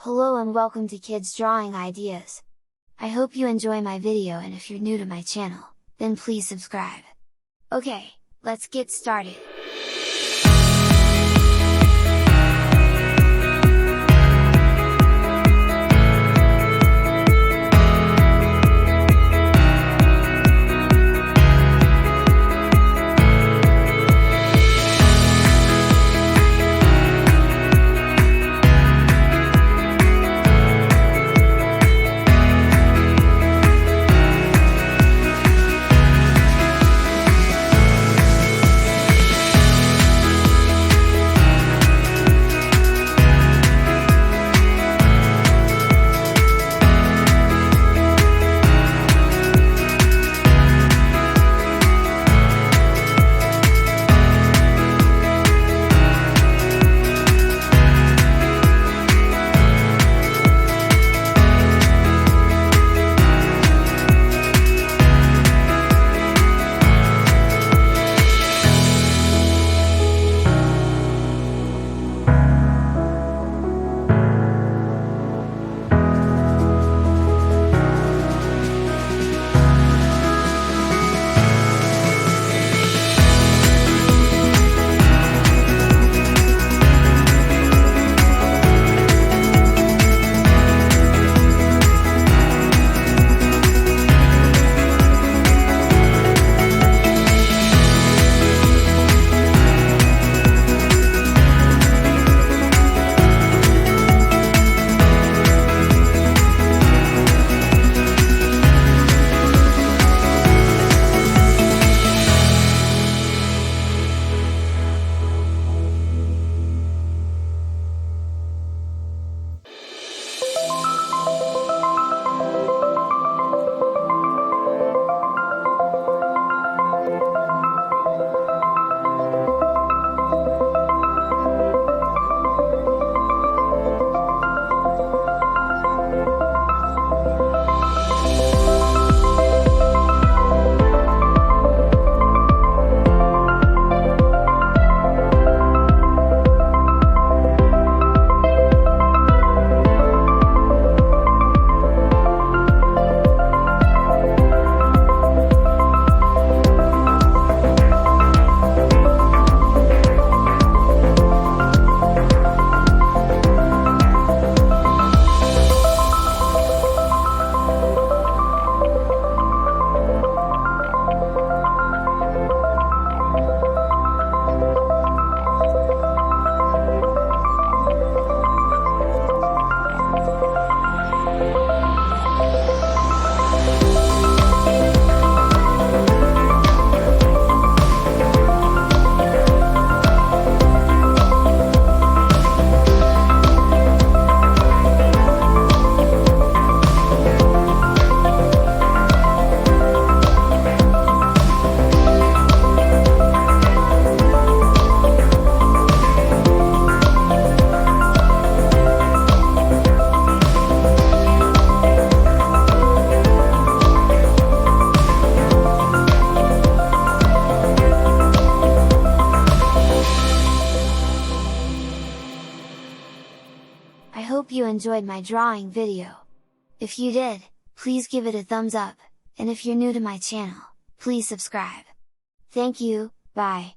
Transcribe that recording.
Hello and welcome to Kids Drawing Ideas. I hope you enjoy my video, and if you're new to my channel, then please subscribe. Okay, let's get started. I hope you enjoyed my drawing video. If you did, please give it a thumbs up, and if you're new to my channel, please subscribe. Thank you, bye!